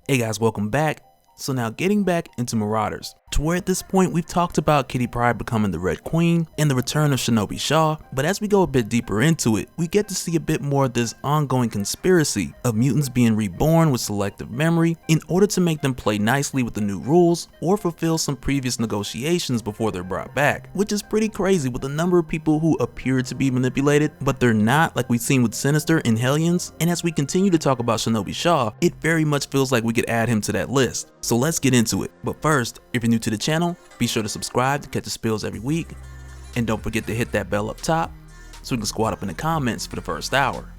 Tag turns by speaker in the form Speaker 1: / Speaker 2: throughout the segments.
Speaker 1: Hey guys, welcome back. So now getting back into Marauders, to where at this point we've talked about Kitty Pryde becoming the Red Queen and the return of Shinobi Shaw, but as we go a bit deeper into it, we get to see a bit more of this ongoing conspiracy of mutants being reborn with selective memory in order to make them play nicely with the new rules or fulfill some previous negotiations before they're brought back, which is pretty crazy with the number of people who appear to be manipulated, but they're not, like we've seen with Sinister and Hellions. And as we continue to talk about Shinobi Shaw, it very much feels like we could add him to that list. So let's get into it. But first, if you're new to the channel, be sure to subscribe to catch the spills every week. And don't forget to hit that bell up top so we can squad up in the comments for the first hour.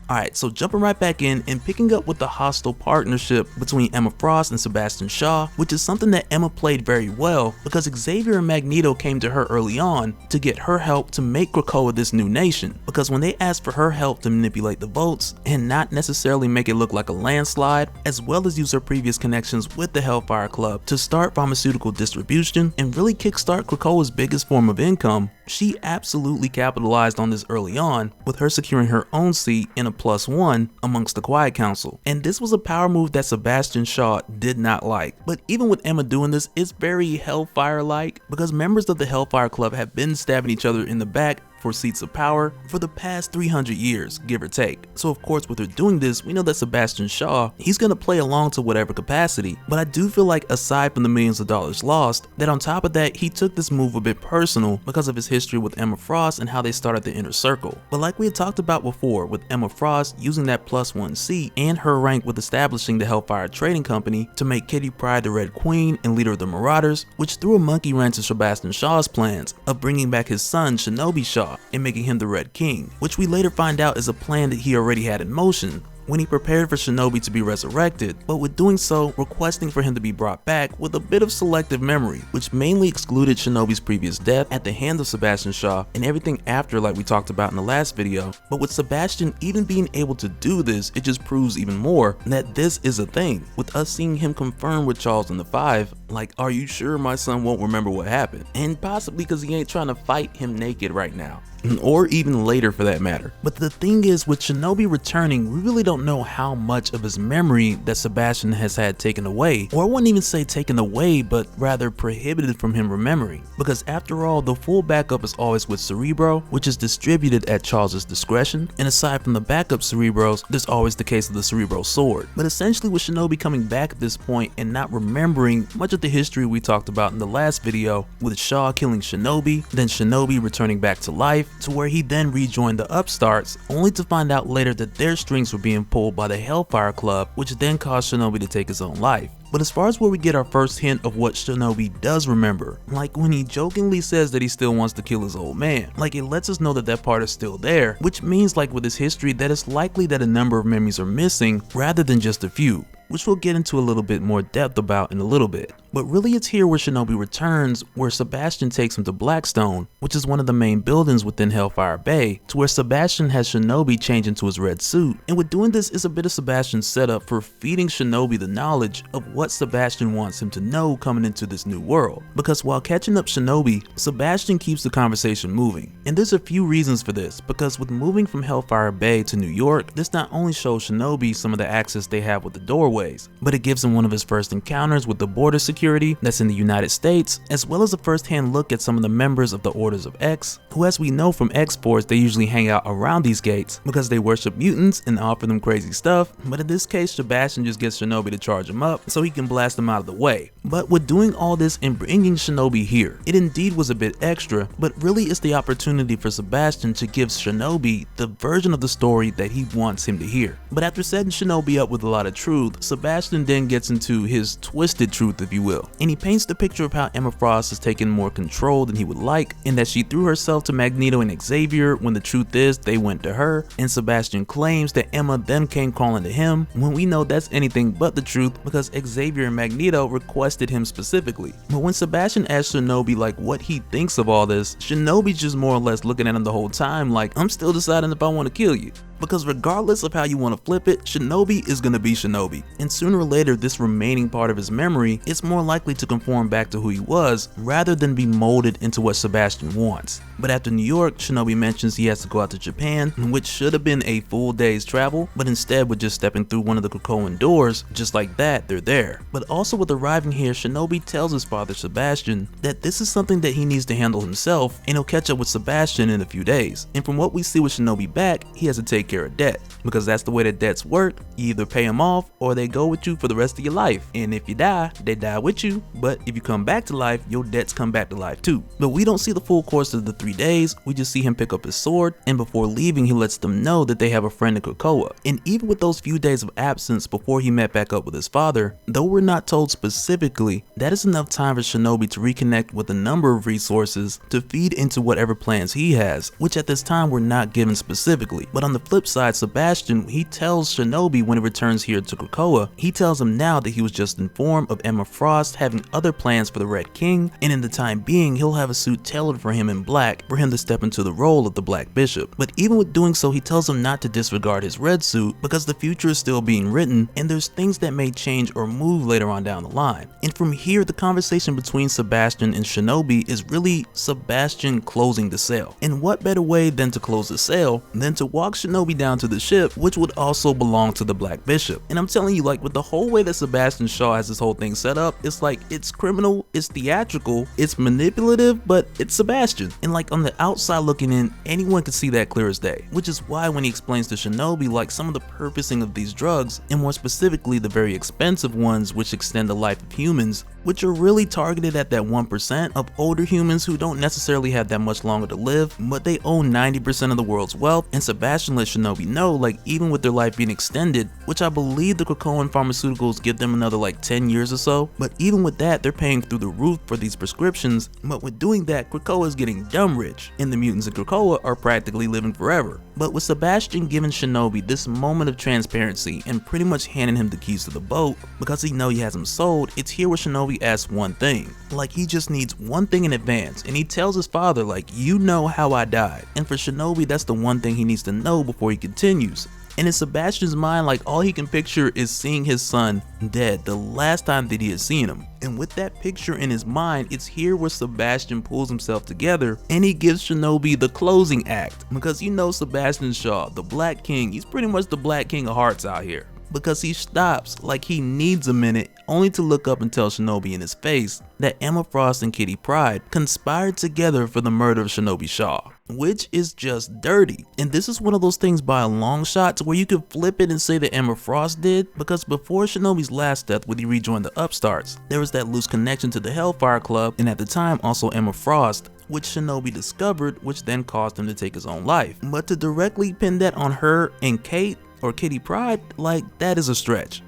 Speaker 1: Alright, so jumping right back in and picking up with the hostile partnership between Emma Frost and Sebastian Shaw, which is something that Emma played very well because Xavier and Magneto came to her early on to get her help to make Krakoa this new nation, because when they asked for her help to manipulate the votes and not necessarily make it look like a landslide, as well as use her previous connections with the Hellfire Club to start pharmaceutical distribution and really kickstart Krakoa's biggest form of income, she absolutely capitalized on this early on, with her securing her own seat in a +1 amongst the Quiet Council. And this was a power move that Sebastian Shaw did not like. But even with Emma doing this, it's very Hellfire-like, because members of the Hellfire Club have been stabbing each other in the back for seats of power for the past 300 years, give or take. So of course with her doing this, we know that Sebastian Shaw, he's gonna play along to whatever capacity, but I do feel like aside from the millions of dollars lost, that on top of that, he took this move a bit personal because of his history with Emma Frost and how they started the inner circle. But like we had talked about before, with Emma Frost using that +1 seat and her rank with establishing the Hellfire Trading Company to make Kitty Pryde the Red Queen and leader of the Marauders, which threw a monkey wrench in Sebastian Shaw's plans of bringing back his son Shinobi Shaw and making him the Red King, which we later find out is a plan that he already had in motion when he prepared for Shinobi to be resurrected, but with doing so, requesting for him to be brought back with a bit of selective memory, which mainly excluded Shinobi's previous death at the hands of Sebastian Shaw and everything after, like we talked about in the last video. But with Sebastian even being able to do this, it just proves even more that this is a thing, with us seeing him confirm with Charles in the 5, like, are you sure my son won't remember what happened? And possibly because he ain't trying to fight him naked right now, or even later for that matter. But the thing is, with Shinobi returning, we really don't know how much of his memory that Sebastian has had taken away, or I wouldn't even say taken away, but rather prohibited from him remembering, because after all, the full backup is always with Cerebro, which is distributed at Charles's discretion, and aside from the backup Cerebros, there's always the case of the Cerebro sword. But essentially with Shinobi coming back at this point and not remembering much of the history we talked about in the last video, with Shaw killing Shinobi, then Shinobi returning back to life, to where he then rejoined the Upstarts, only to find out later that their strings were being pulled by the Hellfire Club, which then caused Shinobi to take his own life. But as far as where we get our first hint of what Shinobi does remember, like when he jokingly says that he still wants to kill his old man, like it lets us know that that part is still there, which means like with his history that it's likely that a number of memories are missing rather than just a few, which we'll get into a little bit more depth about in a little bit. But really it's here where Shinobi returns, where Sebastian takes him to Blackstone, which is one of the main buildings within Hellfire Bay, to where Sebastian has Shinobi change into his red suit. And with doing this is a bit of Sebastian's setup for feeding Shinobi the knowledge of what Sebastian wants him to know coming into this new world. Because while catching up Shinobi, Sebastian keeps the conversation moving. And there's a few reasons for this, because with moving from Hellfire Bay to New York, this not only shows Shinobi some of the access they have with the doorways, but it gives him one of his first encounters with the border security that's in the United States, as well as a first-hand look at some of the members of the Orders of X, who as we know from X-Force, they usually hang out around these gates because they worship mutants and offer them crazy stuff, but in this case Sebastian just gets Shinobi to charge him up so he can blast them out of the way. But with doing all this and bringing Shinobi here, it indeed was a bit extra, but really it's the opportunity for Sebastian to give Shinobi the version of the story that he wants him to hear. But after setting Shinobi up with a lot of truth, Sebastian then gets into his twisted truth, if you will, and he paints the picture of how Emma Frost has taken more control than he would like, and that she threw herself to Magneto and Xavier when the truth is they went to her, and Sebastian claims that Emma then came crawling to him, when we know that's anything but the truth because Xavier and Magneto requested him specifically. But when Sebastian asks Shinobi like what he thinks of all this, Shinobi's just more or less looking at him the whole time like, I'm still deciding if I want to kill you. because regardless of how you want to flip it, Shinobi is gonna be Shinobi, and sooner or later this remaining part of his memory is more likely to conform back to who he was rather than be molded into what Sebastian wants. But after New York, Shinobi mentions he has to go out to Japan, which should have been a full day's travel, but instead with just stepping through one of the Krakoan doors, just like that, they're there. But also with arriving here, Shinobi tells his father Sebastian that this is something that he needs to handle himself, and he'll catch up with Sebastian in a few days. And from what we see with Shinobi back, he has to take care of debt, because that's the way that debts work. You either pay them off or they go with you for the rest of your life, and if you die, they die with you, but if you come back to life, your debts come back to life too. But we don't see the full course of the 3 days, we just see him pick up his sword, and before leaving he lets them know that they have a friend in Krakoa. And even with those few days of absence before he met back up with his father, though we're not told specifically, that is enough time for Shinobi to reconnect with a number of resources to feed into whatever plans he has, which at this time were not given specifically. But on the flip side, Sebastian, he tells Shinobi when he returns here to Krakoa, he tells him now that he was just informed of Emma Frost having other plans for the Red King, and in the time being he'll have a suit tailored for him in black for him to step into the role of the Black Bishop. But even with doing so, he tells him not to disregard his red suit because the future is still being written and there's things that may change or move later on down the line. And from here, the conversation between Sebastian and Shinobi is really Sebastian closing the sale. And what better way than to close the sale than to walk Shinobi down to the ship, which would also belong to the Black Bishop. And I'm telling you, like, with the whole way that Sebastian Shaw has this whole thing set up, it's like, it's criminal, it's theatrical, it's manipulative, but it's Sebastian. And like on the outside looking in, anyone could see that clear as day, which is why when he explains to Shinobi like some of the purposing of these drugs, and more specifically the very expensive ones which extend the life of humans, which are really targeted at that 1% of older humans who don't necessarily have that much longer to live, but they own 90% of the world's wealth. And Sebastian lets Shinobi know, like, even with their life being extended, which I believe the Krakoan pharmaceuticals give them another like 10 years or so, but even with that, they're paying through the roof for these prescriptions. But with doing that, Krakoa is getting dumb rich, and the mutants in Krakoa are practically living forever. But with Sebastian giving Shinobi this moment of transparency and pretty much handing him the keys to the boat because he knows he has him sold, it's here where Shinobi asks one thing. Like, he just needs one thing in advance, and he tells his father, like, you know how I died. And for Shinobi, that's the one thing he needs to know before he continues. And in Sebastian's mind, like, all he can picture is seeing his son dead the last time that he had seen him. And with that picture in his mind, it's here where Sebastian pulls himself together and he gives Shinobi the closing act. Because you know Sebastian Shaw, the Black King, he's pretty much the Black King of Hearts out here. Because he stops like he needs a minute, only to look up and tell Shinobi in his face that Emma Frost and Kitty Pryde conspired together for the murder of Shinobi Shaw, which is just dirty. And this is one of those things by a long shot to where you could flip it and say that Emma Frost did, because before Shinobi's last death when he rejoined the Upstarts, there was that loose connection to the Hellfire Club, and at the time also Emma Frost, which Shinobi discovered, which then caused him to take his own life. But to directly pin that on her and Kate or Kitty Pryde, like, that is a stretch.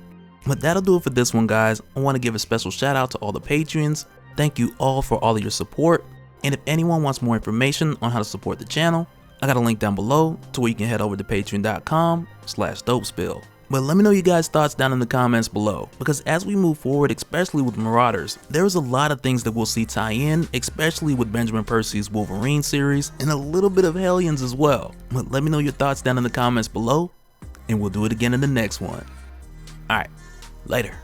Speaker 1: But that'll do it for this one, guys. I want to give a special shout out to all the Patreons. Thank you all for all of your support. And if anyone wants more information on how to support the channel, I got a link down below to where you can head over to patreon.com/DopeSpill. But let me know you guys' thoughts down in the comments below, because as we move forward, especially with Marauders, there's a lot of things that we'll see tie in, especially with Benjamin Percy's Wolverine series, and a little bit of Hellions as well. But let me know your thoughts down in the comments below, and we'll do it again in the next one. Alright, later.